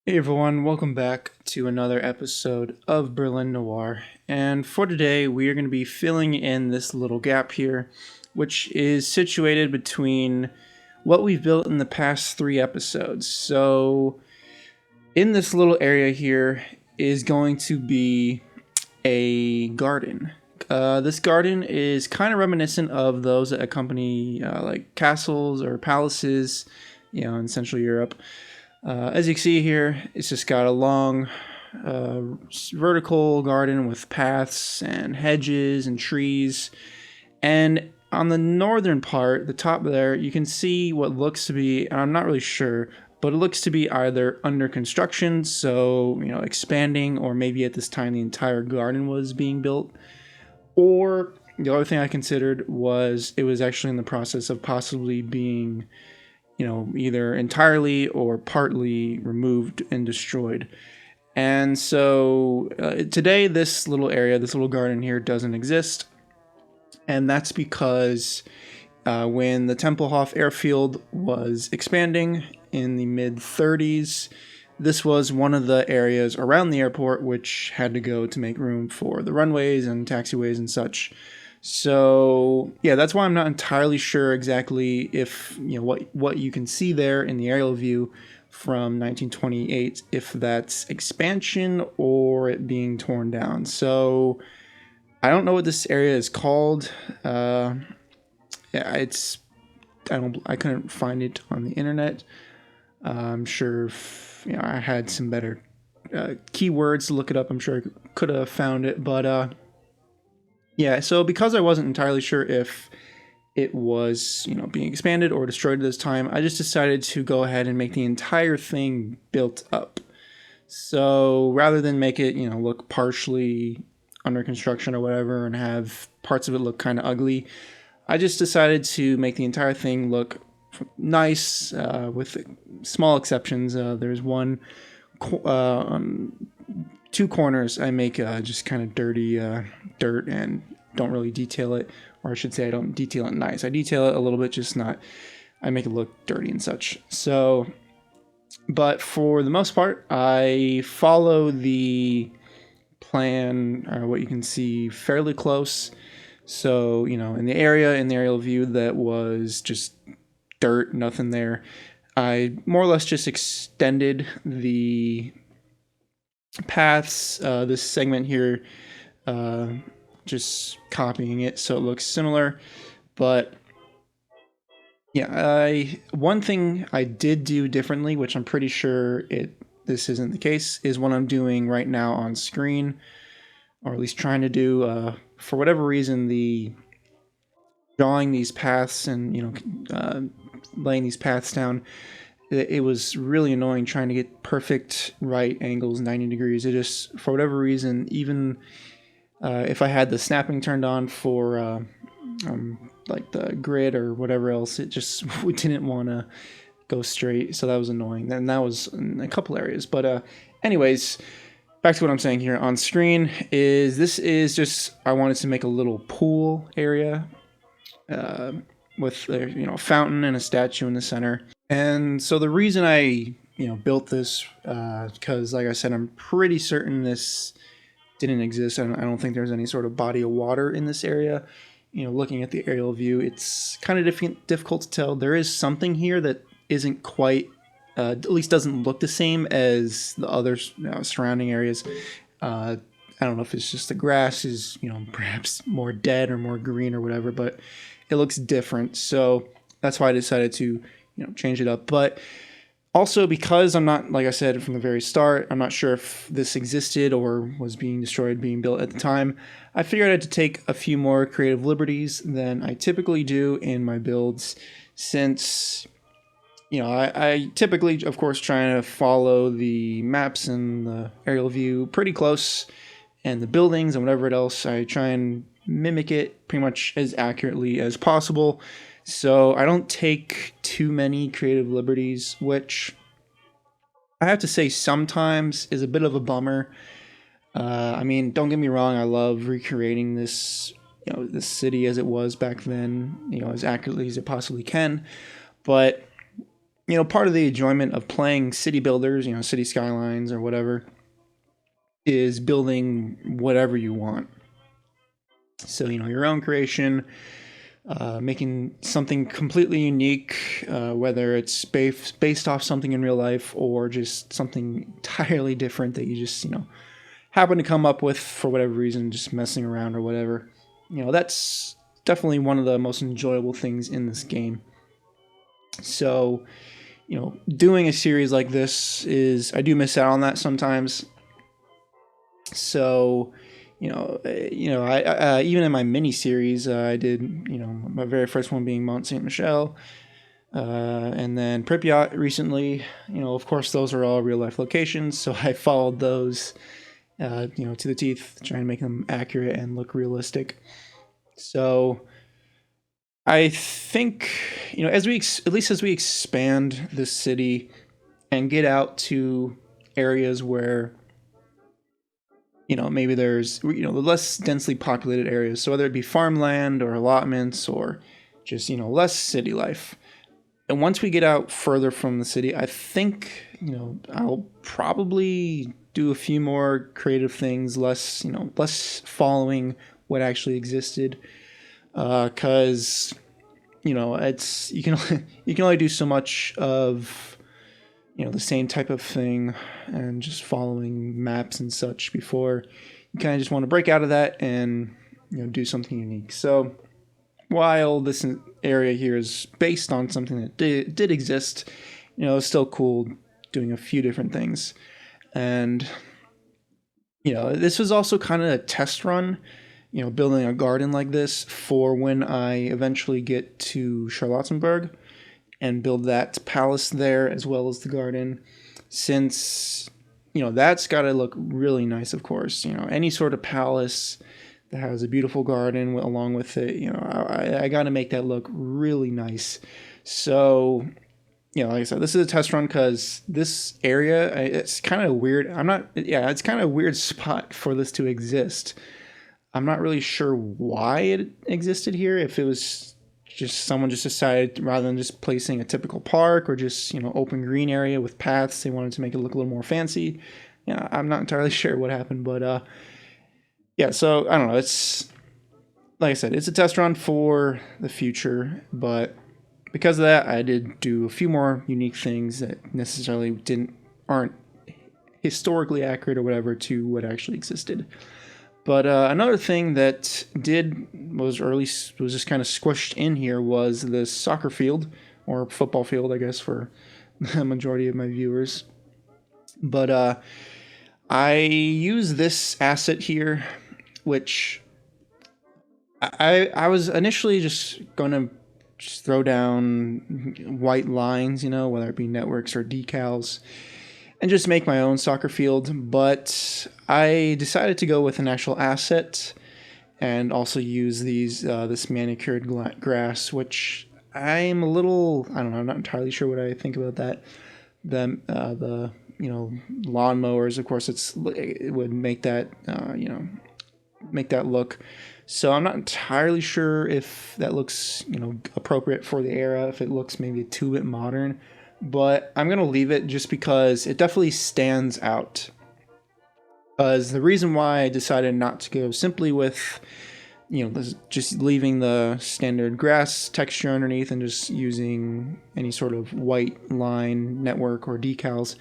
Hey everyone, welcome back to another episode of Berlin Noir. And for today, we are going to be filling in this little gap here, which is situated between what we've built in the past 3 episodes. So, in this little area here is going to be a garden. This garden is kind of reminiscent of those that accompany like castles or palaces, in Central Europe. As you can see here, it's just got a long vertical garden with paths and hedges and trees. And on the northern part, the top there, you can see what looks to be, and I'm not really sure, but it looks to be either under construction, so, expanding, or maybe at this time the entire garden was being built. Or the other thing I considered was it was actually in the process of possibly being either entirely or partly removed and destroyed. And so today, this little area, this little garden here doesn't exist. And that's because when the Tempelhof airfield was expanding in the mid 30s, this was one of the areas around the airport which had to go to make room for the runways and taxiways and such. So yeah, that's why I'm not entirely sure exactly if what you can see there in the aerial view from 1928, if that's expansion or it being torn down. So I don't know what this area is called. Yeah, I couldn't find it on the internet. I'm sure if I had some better keywords to look it up, I'm sure I could have found it, but yeah, so because I wasn't entirely sure if it was, being expanded or destroyed at this time, I just decided to go ahead and make the entire thing built up. So rather than make it, look partially under construction or whatever and have parts of it look kind of ugly, I just decided to make the entire thing look nice, with small exceptions. There's two corners I make just kind of dirty dirt and don't really detail it, or I should say I don't detail it nice. I detail it a little bit, just not, I make it look dirty and such. So, but for the most part, I follow the plan, what you can see fairly close. So, in the aerial view that was just dirt, nothing there, I more or less just extended the paths, this segment here, just copying it so it looks similar. But yeah, one thing I did do differently, which I'm pretty sure this isn't the case, is what I'm doing right now on screen, or at least trying to do. For whatever reason, the drawing these paths and laying these paths down, it was really annoying trying to get perfect right angles, 90 degrees. It just, for whatever reason, even if I had the snapping turned on for like the grid or whatever else, it just we didn't want to go straight. So that was annoying. And that was in a couple areas. But anyways, back to what I'm saying here on screen is this is just, I wanted to make a little pool area with a fountain and a statue in the center. And so the reason I built this, because like I said, I'm pretty certain this didn't exist. I don't think there's any sort of body of water in this area. Looking at the aerial view, it's kind of difficult to tell. There is something here that isn't quite, at least doesn't look the same as the other surrounding areas. I don't know if it's just the grass is, perhaps more dead or more green or whatever, but it looks different. So that's why I decided to, change it up. But also because I'm not, like I said from the very start, I'm not sure if this existed or was being destroyed, being built at the time, I figured I had to take a few more creative liberties than I typically do in my builds, since, I typically, of course, try to follow the maps and the aerial view pretty close, and the buildings and whatever else, I try and mimic it pretty much as accurately as possible. So I don't take too many creative liberties, which I have to say sometimes is a bit of a bummer. I mean, don't get me wrong, I love recreating this, this city as it was back then, as accurately as it possibly can. But part of the enjoyment of playing city builders, city skylines or whatever, is building whatever you want. So, your own creation, making something completely unique, whether it's based off something in real life or just something entirely different that you just, happen to come up with for whatever reason, just messing around or whatever. That's definitely one of the most enjoyable things in this game. So, doing a series like this I do miss out on that sometimes. So, I even in my mini series, I did, my very first one being Mont Saint Michel, and then Pripyat recently. Of course, those are all real life locations, so I followed those, to the teeth, trying to make them accurate and look realistic. So, I think, as we expand this city and get out to areas where, maybe there's, the less densely populated areas. So whether it be farmland or allotments or just, less city life. And once we get out further from the city, I think, I'll probably do a few more creative things, less following what actually existed. Cause, it's, you can only do so much of, the same type of thing and just following maps and such before you kind of just want to break out of that and, do something unique. So while this area here is based on something that did exist, it's still cool doing a few different things. And, this was also kind of a test run, building a garden like this for when I eventually get to Charlottenburg and build that palace there as well as the garden, since that's got to look really nice. Of course, any sort of palace that has a beautiful garden along with it, I got to make that look really nice. So like I said, this is a test run because this area, it's kind of weird. It's kind of a weird spot for this to exist. I'm not really sure why it existed here, if it was just someone just decided, rather than just placing a typical park or just, open green area with paths, they wanted to make it look a little more fancy. I'm not entirely sure what happened, but so I don't know. It's, like I said, it's a test run for the future, but because of that, I did do a few more unique things that necessarily aren't historically accurate or whatever to what actually existed. But another thing that was just kind of squished in here was the soccer field, or football field, I guess, for the majority of my viewers. But I use this asset here, which I was initially just going to throw down white lines, whether it be networks or decals, and just make my own soccer field. But I decided to go with an actual asset and also use this manicured grass, which I'm a little, I don't know, I'm not entirely sure what I think about that. The lawnmowers, of course, it would make that make that look. So I'm not entirely sure if that looks appropriate for the era, if it looks maybe too bit modern. But I'm going to leave it just because it definitely stands out. Because the reason why I decided not to go simply with, just leaving the standard grass texture underneath and just using any sort of white line network or decals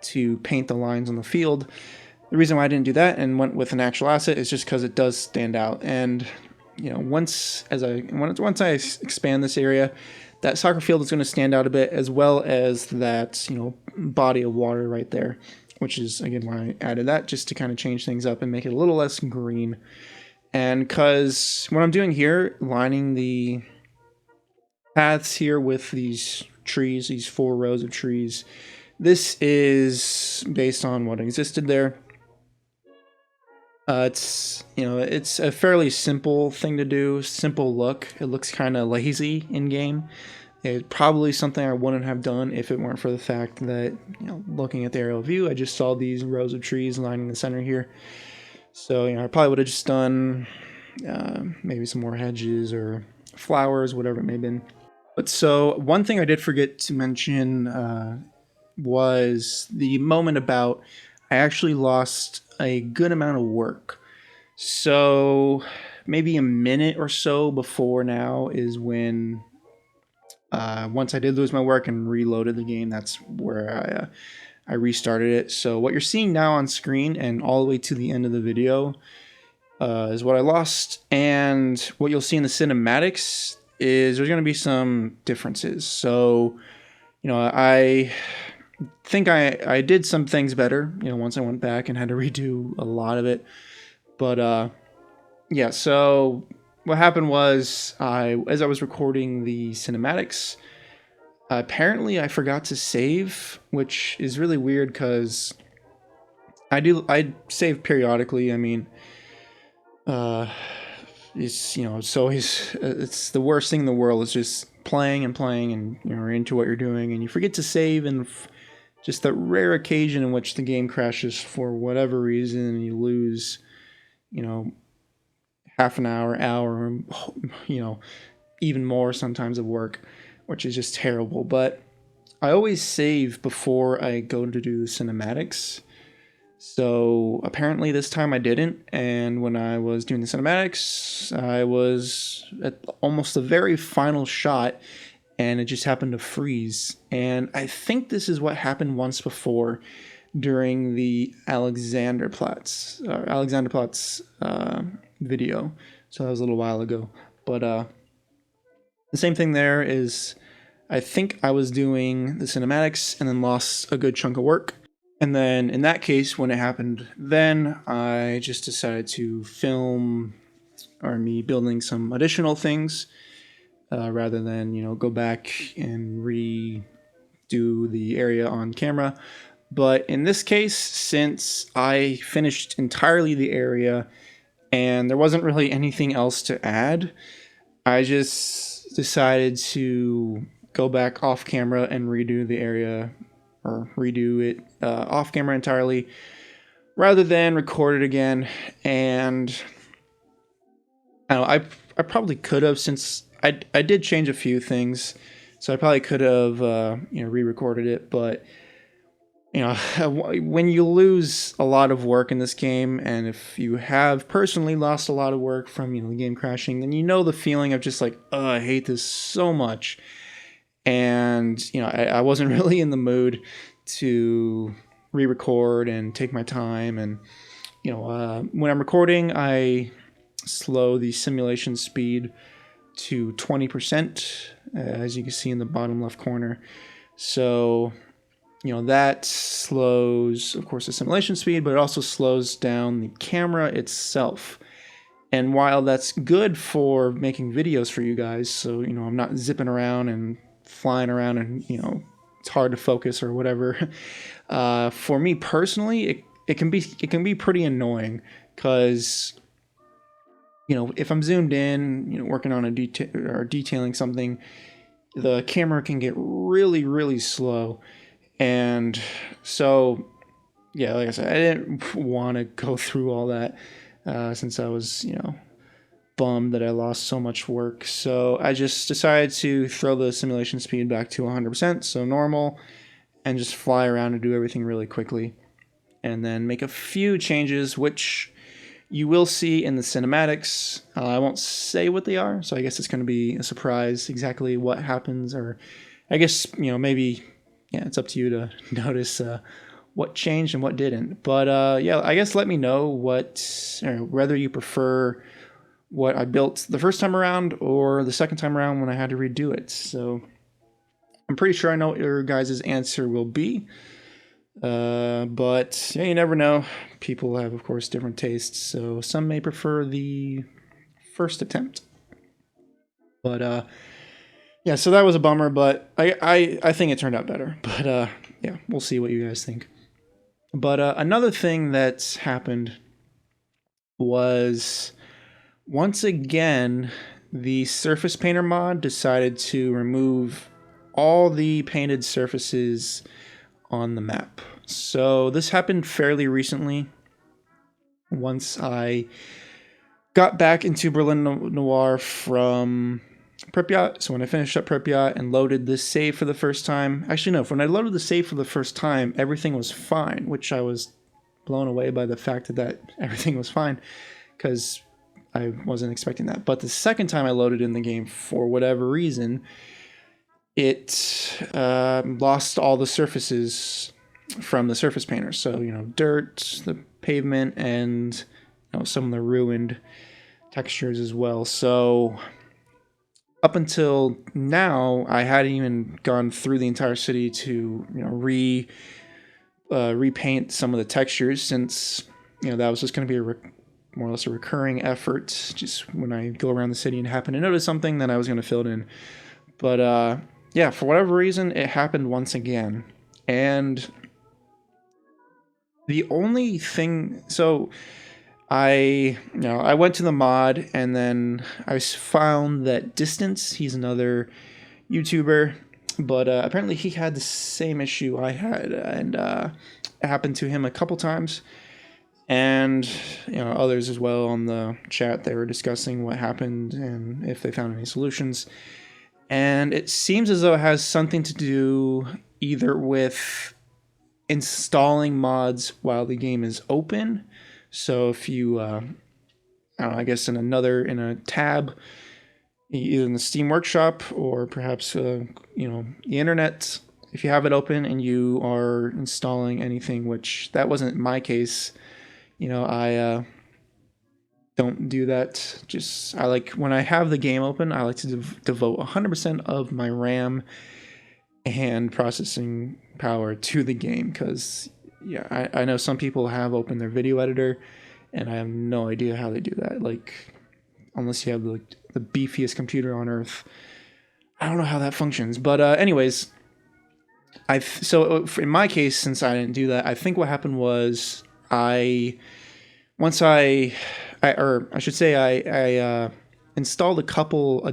to paint the lines on the field. The reason why I didn't do that and went with an actual asset is just because it does stand out. And, once I expand this area, that soccer field is going to stand out a bit, as well as that, body of water right there, which is, again, why I added that, just to kind of change things up and make it a little less green. And because what I'm doing here, lining the paths here with these trees, these 4 rows of trees, this is based on what existed there. It's a fairly simple thing to do, simple look. It looks kind of lazy in game. It's probably something I wouldn't have done if it weren't for the fact that, looking at the aerial view, I just saw these rows of trees lining the center here. So, I probably would have just done maybe some more hedges or flowers, whatever it may have been. But so one thing I did forget to mention was the moment about I actually lost a good amount of work. So maybe a minute or so before now is when once I did lose my work and reloaded the game, that's where I restarted it. So what you're seeing now on screen and all the way to the end of the video is what I lost. And what you'll see in the cinematics is there's going to be some differences. So, I think I did some things better, once I went back and had to redo a lot of it. But yeah, so what happened was as I was recording the cinematics, apparently I forgot to save, which is really weird because I save periodically. I mean, it's always it's the worst thing in the world. It's just playing and playing, and you're into what you're doing, and you forget to save, and just that rare occasion in which the game crashes for whatever reason, and you lose, half an hour, even more sometimes of work, which is just terrible. But I always save before I go to do the cinematics. So apparently this time I didn't, and when I was doing the cinematics, I was at almost the very final shot, and it just happened to freeze. And I think this is what happened once before during the Alexanderplatz video. So that was a little while ago. But the same thing there is, I think I was doing the cinematics and then lost a good chunk of work. And then in that case, when it happened, then I just decided to film me building some additional things rather than, go back and redo the area on camera. But in this case, since I finished entirely the area and there wasn't really anything else to add, I just decided to go back off camera and redo the area, or redo it off camera entirely, rather than record it again. And I don't know, I probably could have, since I did change a few things, so I probably could have re-recorded it. But when you lose a lot of work in this game, and if you have personally lost a lot of work from the game crashing, then the feeling of just like, oh, I hate this so much. And I wasn't really in the mood to re-record and take my time. And when I'm recording, I slow the simulation speed to 20%, as you can see in the bottom left corner. So that slows, of course, the simulation speed, but it also slows down the camera itself. And while that's good for making videos for you guys, so I'm not zipping around and flying around and it's hard to focus or whatever, for me personally, it can be pretty annoying, because if I'm zoomed in, working on a detailing something, the camera can get really, really slow. And so, yeah, like I said, I didn't want to go through all that since I was, bummed that I lost so much work. So I just decided to throw the simulation speed back to 100%, so normal, and just fly around and do everything really quickly. And then make a few changes, which you will see in the cinematics. I won't say what they are, so I guess it's going to be a surprise exactly what happens, or I guess, maybe... yeah, it's up to you to notice what changed and what didn't. But yeah, I guess let me know whether you prefer what I built the first time around or the second time around when I had to redo it. So I'm pretty sure I know what your guys' answer will be. But yeah, you never know. People have, of course, different tastes. So some may prefer the first attempt. But yeah, so that was a bummer, but I think it turned out better. But yeah, we'll see what you guys think. But another thing that's happened was, once again, the Surface Painter mod decided to remove all the painted surfaces on the map. So this happened fairly recently. Once I got back into Berlin Noir from Pripyat. So when I finished up Pripyat and loaded this save for the first time, actually no, when I loaded the save for the first time, everything was fine, which I was blown away by the fact that everything was fine, because I wasn't expecting that. But the second time I loaded in the game, for whatever reason, it lost all the surfaces from the surface painter. So, dirt, the pavement, and some of the ruined textures as well. So up until now, I hadn't even gone through the entire city to repaint some of the textures, since that was just going to be more or less a recurring effort. Just when I go around the city and happen to notice something, then I was going to fill it in. But yeah, for whatever reason, it happened once again. And the only thing, so I went to the mod, and then I found that Distance, he's another YouTuber, but apparently he had the same issue I had, and it happened to him a couple times, and others as well on the chat. They were discussing what happened and if they found any solutions, and it seems as though it has something to do either with installing mods while the game is open. So if you, I don't know, I guess in a tab, either in the Steam Workshop or perhaps, the internet, if you have it open and you are installing anything, which that wasn't my case, I don't do that. I like, when I have the game open, I like to devote 100% of my RAM and processing power to the game, because I know some people have opened their video editor, and I have no idea how they do that. Like, unless you have the beefiest computer on earth, I don't know how that functions. But anyways, so in my case, since I didn't do that, I think what happened was I installed a couple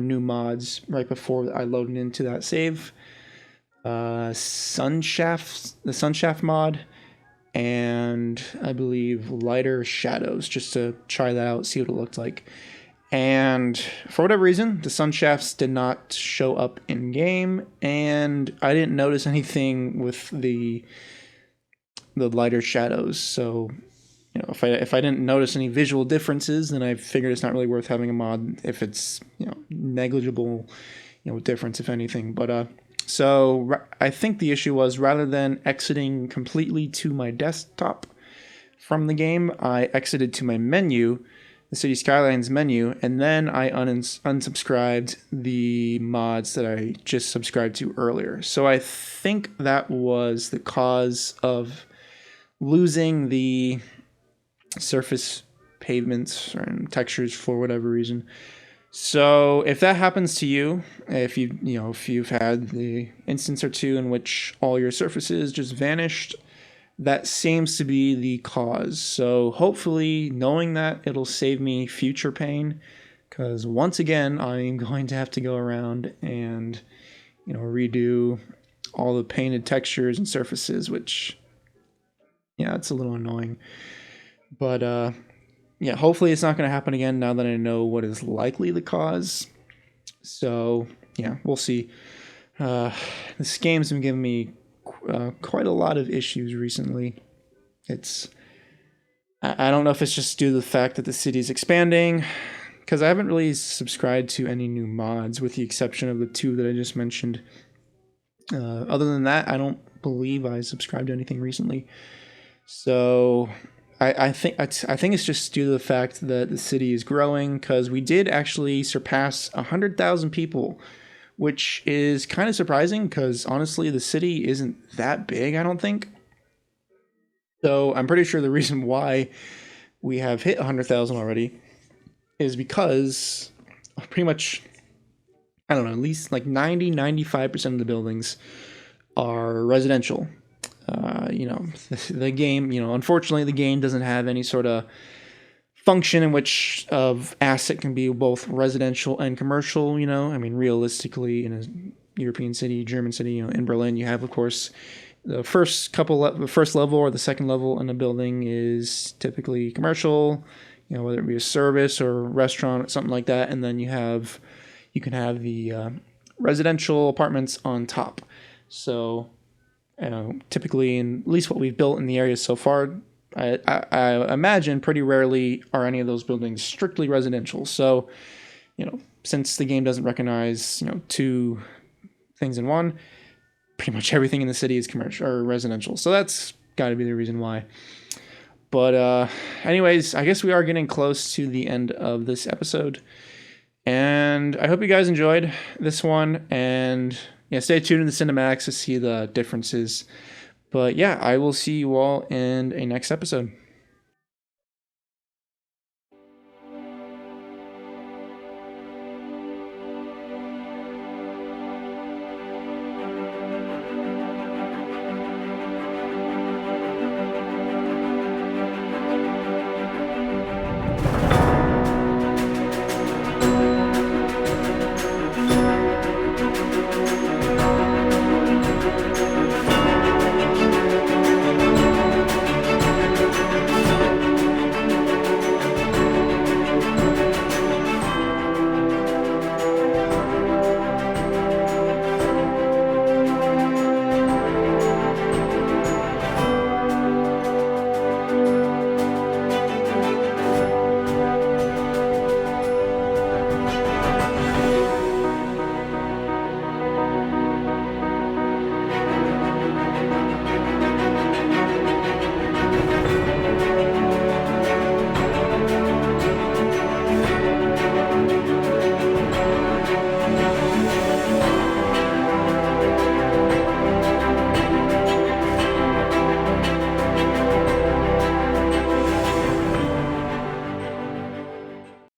new mods right before I loaded into that save. The Sunshaft mod, and I believe Lighter Shadows, just to try that out, see what it looked like. And for whatever reason, the Sunshafts did not show up in game, and I didn't notice anything with the Lighter Shadows. So if I didn't notice any visual differences, then I figured it's not really worth having a mod if it's negligible difference, if anything. But so I think the issue was, rather than exiting completely to my desktop from the game, I exited to my menu, the City Skylines menu, and then I unsubscribed the mods that I just subscribed to earlier. So I think that was the cause of losing the surface pavements and textures for whatever reason. So if that happens to you, if you've had the instance or two in which all your surfaces just vanished, that seems to be the cause. So hopefully, knowing that, it'll save me future pain, because once again, I'm going to have to go around and redo all the painted textures and surfaces, which it's a little annoying. But yeah, hopefully it's not going to happen again now that I know what is likely the cause. So, yeah, we'll see. This game's been giving me quite a lot of issues recently. I don't know if it's just due to the fact that the city's expanding, because I haven't really subscribed to any new mods, with the exception of the two that I just mentioned. Other than that, I don't believe I subscribed to anything recently. So I think it's just due to the fact that the city is growing, because we did actually surpass 100,000 people, which is kind of surprising, because honestly, the city isn't that big, I don't think. So I'm pretty sure the reason why we have hit 100,000 already is because pretty much, I don't know, at least like 95% of the buildings are residential. The game, unfortunately, the game doesn't have any sort of function in which asset can be both residential and commercial. I mean, realistically, in a European city, German city, in Berlin, you have, of course, the first level or the second level in a building is typically commercial, whether it be a service or restaurant or something like that, and then you have you can have the residential apartments on top. So typically, in at least what we've built in the area so far, I imagine pretty rarely are any of those buildings strictly residential. So, since the game doesn't recognize, two things in one, pretty much everything in the city is commercial or residential. So that's got to be the reason why. But anyways, I guess we are getting close to the end of this episode. And I hope you guys enjoyed this one. And yeah, stay tuned to the cinematics to see the differences. But yeah, I will see you all in a next episode.